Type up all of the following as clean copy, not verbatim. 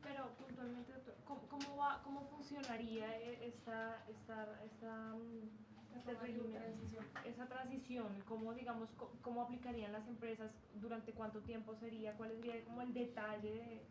Pero puntualmente, doctor, cómo funcionaría este régimen, esa transición? ¿Cómo, digamos, cómo aplicarían las empresas? ¿Durante cuánto tiempo sería? ¿Cuál sería como el detalle de...?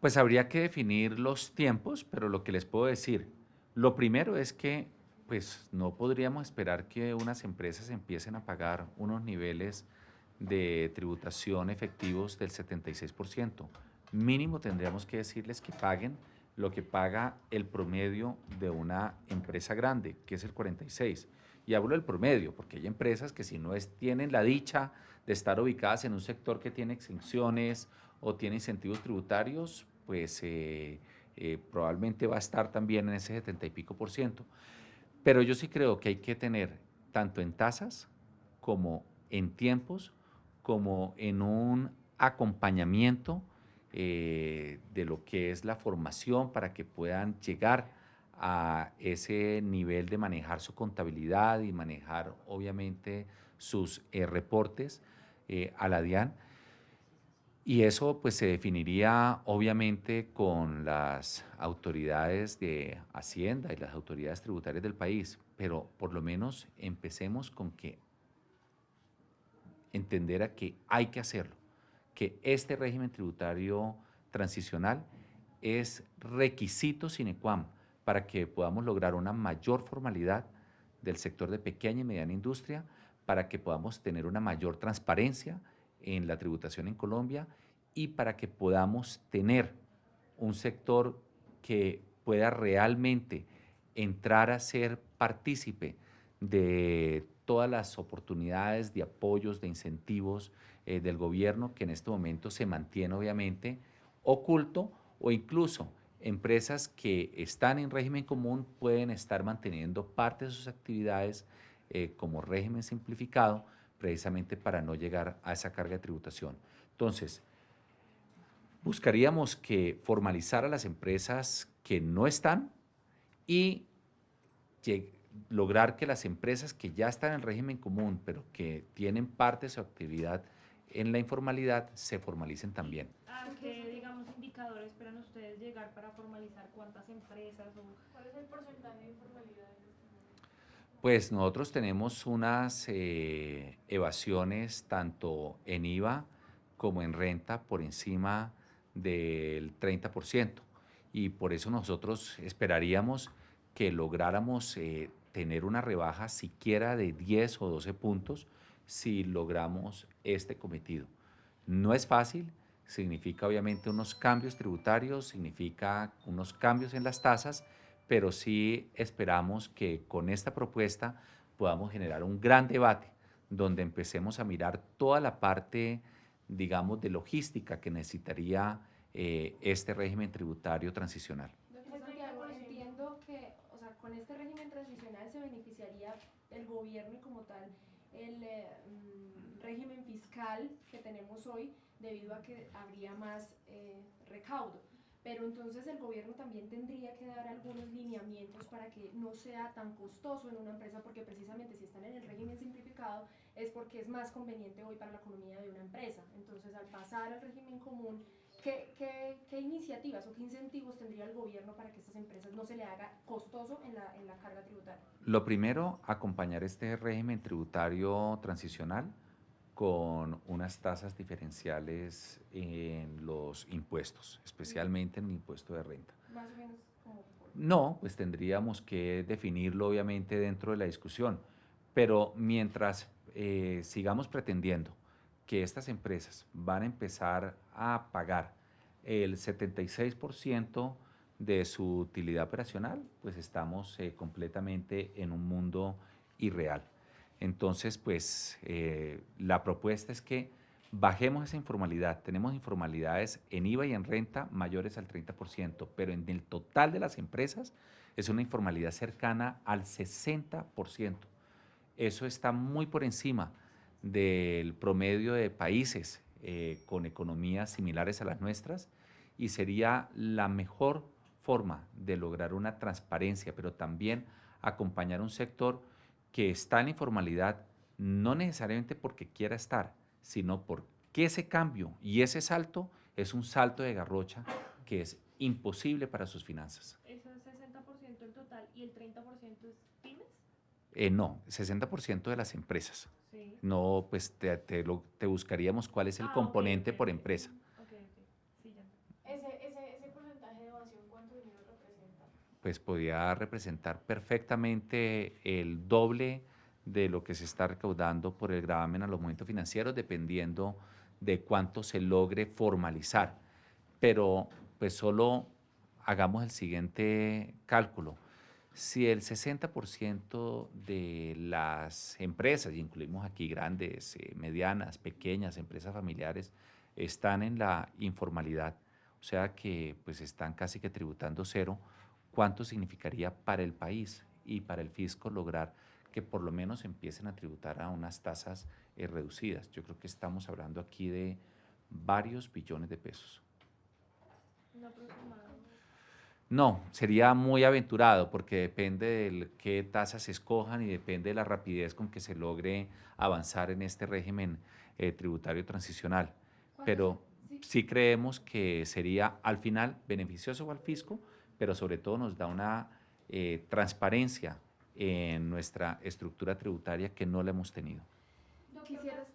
Pues habría que definir los tiempos, pero lo que les puedo decir, lo primero es que pues no podríamos esperar que unas empresas empiecen a pagar unos niveles de tributación efectivos del 76%. Mínimo tendríamos que decirles que paguen lo que paga el promedio de una empresa grande, que es el 46%. Y hablo del promedio, porque hay empresas que si no tienen la dicha de estar ubicadas en un sector que tiene exenciones o tiene incentivos tributarios, pues probablemente va a estar también en ese 70 y pico por ciento. Pero yo sí creo que hay que tener tanto en tasas como en tiempos, como en un acompañamiento de lo que es la formación para que puedan llegar a ese nivel de manejar su contabilidad y manejar obviamente sus reportes a la DIAN. Y eso pues se definiría obviamente con las autoridades de Hacienda y las autoridades tributarias del país, pero por lo menos empecemos con que entender a que hay que hacerlo, que este régimen tributario transicional es requisito sine qua non para que podamos lograr una mayor formalidad del sector de pequeña y mediana industria, para que podamos tener una mayor transparencia en la tributación en Colombia y para que podamos tener un sector que pueda realmente entrar a ser partícipe de todas las oportunidades de apoyos, de incentivos del gobierno, que en este momento se mantiene obviamente oculto, o incluso empresas que están en régimen común pueden estar manteniendo parte de sus actividades como régimen simplificado, precisamente para no llegar a esa carga de tributación. Entonces, buscaríamos que formalizar a las empresas que no están y lograr que las empresas que ya están en régimen común, pero que tienen parte de su actividad en la informalidad, se formalicen también. ¿A qué, digamos, indicadores esperan ustedes llegar para formalizar cuántas empresas o cuál es el porcentaje de informalidad en este momento? Pues nosotros tenemos unas evasiones tanto en IVA como en renta por encima del 30%, y por eso nosotros esperaríamos que lográramos tener una rebaja siquiera de 10 o 12 puntos si logramos este cometido. No es fácil, significa obviamente unos cambios tributarios, significa unos cambios en las tasas, pero sí esperamos que con esta propuesta podamos generar un gran debate donde empecemos a mirar toda la parte, digamos, de logística que necesitaría este régimen tributario transicional. Doctor Santiago, entiendo que, o sea, con este régimen transicional se beneficiaría el gobierno y como tal el régimen fiscal que tenemos hoy debido a que habría más recaudo. Pero entonces el gobierno también tendría que dar algunos lineamientos para que no sea tan costoso en una empresa, porque precisamente si están en el régimen simplificado es porque es más conveniente hoy para la economía de una empresa. Entonces al pasar al régimen común, ¿qué iniciativas o qué incentivos tendría el gobierno para que estas empresas no se le haga costoso en la carga tributaria? Lo primero, acompañar este régimen tributario transicional con unas tasas diferenciales en los impuestos, especialmente en el impuesto de renta. Más o menos como por... No, pues tendríamos que definirlo obviamente dentro de la discusión, pero mientras sigamos pretendiendo que estas empresas van a empezar a pagar el 76% de su utilidad operacional, pues estamos completamente en un mundo irreal. Entonces, pues la propuesta es que bajemos esa informalidad. Tenemos informalidades en IVA y en renta mayores al 30%, pero en el total de las empresas es una informalidad cercana al 60%. Eso está muy por encima del promedio de países con economías similares a las nuestras, y sería la mejor forma de lograr una transparencia, pero también acompañar un sector que está en informalidad, no necesariamente porque quiera estar, sino porque ese cambio y ese salto es un salto de garrocha que es imposible para sus finanzas. ¿Eso es 60% el total y el 30% es pymes? No, 60% de las empresas. Sí. No, pues te buscaríamos cuál es el componente por empresa. Ok, sí, ya. Ese porcentaje de evasión, ¿cuánto dinero representa? Pues podría representar perfectamente el doble de lo que se está recaudando por el gravamen a los movimientos financieros, dependiendo de cuánto se logre formalizar. Pero pues solo hagamos el siguiente cálculo. Si el 60% de las empresas, y incluimos aquí grandes, medianas, pequeñas, empresas familiares, están en la informalidad, o sea que pues están casi que tributando cero, ¿cuánto significaría para el país y para el fisco lograr que por lo menos empiecen a tributar a unas tasas reducidas? Yo creo que estamos hablando aquí de varios billones de pesos. Un aproximado. No, sería muy aventurado porque depende de qué tasas se escojan y depende de la rapidez con que se logre avanzar en este régimen tributario transicional. Pero Sí, sí creemos que sería al final beneficioso al fisco, pero sobre todo nos da una transparencia en nuestra estructura tributaria que no la hemos tenido. quisieras,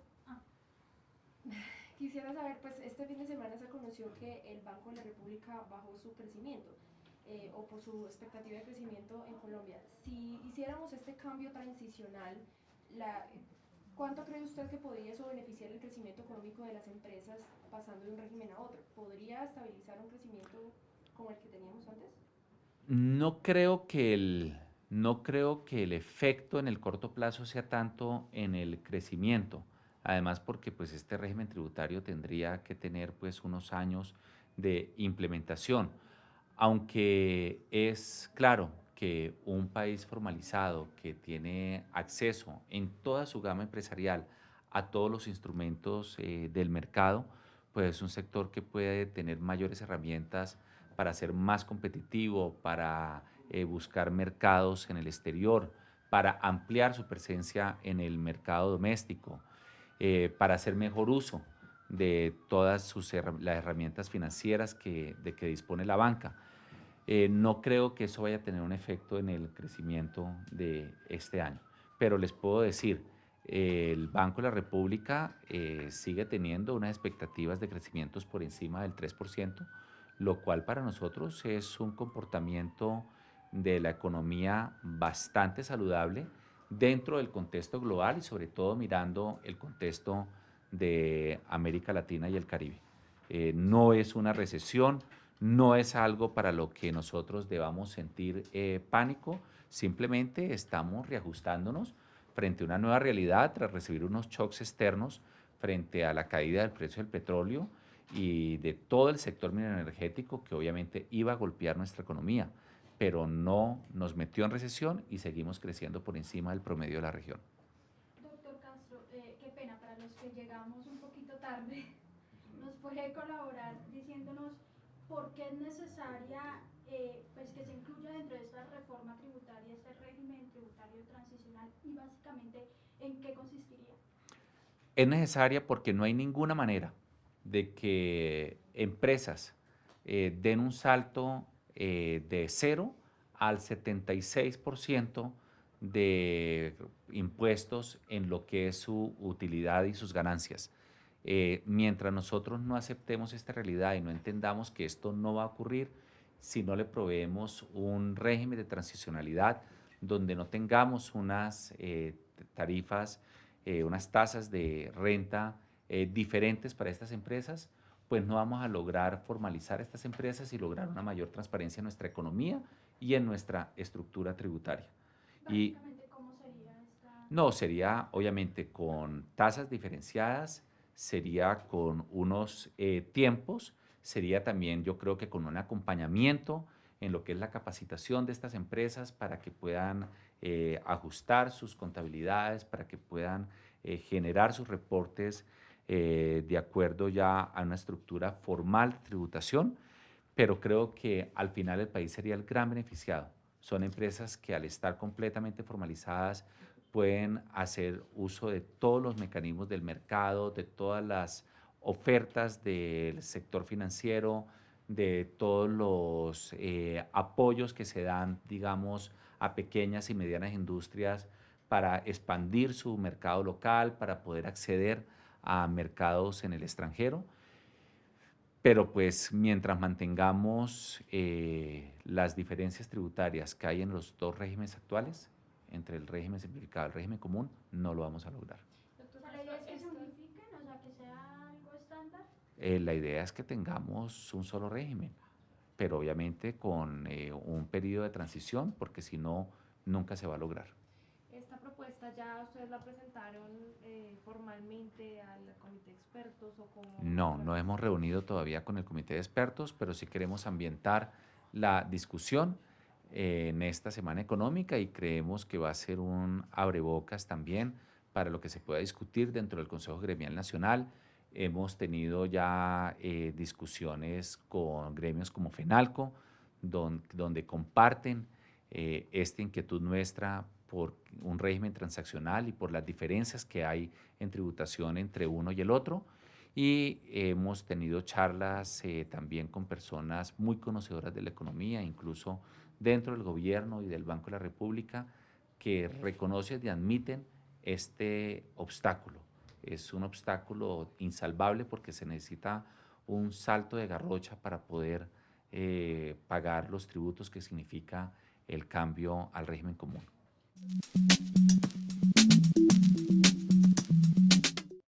quisiera saber, pues este fin de semana se conoció que el Banco de la República bajó su crecimiento o por su expectativa de crecimiento en Colombia. Si hiciéramos este cambio transicional, la, ¿cuánto cree usted que podría eso beneficiar el crecimiento económico de las empresas pasando de un régimen a otro? ¿Podría estabilizar un crecimiento como el que teníamos antes? No creo que no creo que el efecto en el corto plazo sea tanto en el crecimiento. Además, porque pues este régimen tributario tendría que tener pues unos años de implementación. Aunque es claro que un país formalizado que tiene acceso en toda su gama empresarial a todos los instrumentos del mercado, pues es un sector que puede tener mayores herramientas para ser más competitivo, para buscar mercados en el exterior, para ampliar su presencia en el mercado doméstico, para hacer mejor uso de todas las herramientas financieras de que dispone la banca. No creo que eso vaya a tener un efecto en el crecimiento de este año, pero les puedo decir, el Banco de la República sigue teniendo unas expectativas de crecimientos por encima del 3%, lo cual para nosotros es un comportamiento de la economía bastante saludable dentro del contexto global y sobre todo mirando el contexto de América Latina y el Caribe. No es una recesión, no es algo para lo que nosotros debamos sentir pánico, simplemente estamos reajustándonos frente a una nueva realidad tras recibir unos shocks externos frente a la caída del precio del petróleo y de todo el sector mineroenergético que obviamente iba a golpear nuestra economía, pero no nos metió en recesión y seguimos creciendo por encima del promedio de la región. Doctor Castro, qué pena para los que llegamos un poquito tarde, nos puede colaborar diciéndonos por qué es necesaria pues que se incluya dentro de esta reforma tributaria, este régimen tributario transicional y básicamente en qué consistiría. Es necesaria porque no hay ninguna manera de que empresas den un salto de 0 al 76% de impuestos en lo que es su utilidad y sus ganancias. Mientras nosotros no aceptemos esta realidad y no entendamos que esto no va a ocurrir si no le proveemos un régimen de transicionalidad donde no tengamos unas tarifas, unas tasas de renta diferentes para estas empresas, pues no vamos a lograr formalizar estas empresas y lograr una mayor transparencia en nuestra economía y en nuestra estructura tributaria. Y Básicamente, ¿cómo sería esta? no, sería obviamente con tasas diferenciadas, sería con unos tiempos, sería también yo creo que con un acompañamiento en lo que es la capacitación de estas empresas para que puedan ajustar sus contabilidades, para que puedan generar sus reportes de acuerdo ya a una estructura formal de tributación, pero creo que al final el país sería el gran beneficiado. Son empresas que al estar completamente formalizadas pueden hacer uso de todos los mecanismos del mercado, de todas las ofertas del sector financiero, de todos los apoyos que se dan, digamos, a pequeñas y medianas industrias para expandir su mercado local, para poder acceder a mercados en el extranjero. Pero pues mientras mantengamos las diferencias tributarias que hay en los dos regímenes actuales, entre el régimen simplificado y el régimen común, no lo vamos a lograr. Doctor La idea Castro, es que se esto- unifiquen, o sea, que sea algo estándar. La idea es que tengamos un solo régimen, pero obviamente con un periodo de transición, porque si no, nunca se va a lograr. Esta propuesta ya ustedes la presentaron formalmente al comité de expertos o como... No, no hemos reunido todavía con el comité de expertos, pero sí queremos ambientar la discusión en esta semana económica y creemos que va a ser un abrebocas también para lo que se pueda discutir dentro del Consejo Gremial Nacional. Hemos tenido ya discusiones con gremios como FENALCO, donde comparten esta inquietud nuestra por un régimen transaccional y por las diferencias que hay en tributación entre uno y el otro. Y hemos tenido charlas también con personas muy conocedoras de la economía, incluso dentro del gobierno y del Banco de la República, que reconocen y admiten este obstáculo. Es un obstáculo insalvable porque se necesita un salto de garrocha para poder pagar los tributos que significa el cambio al régimen común.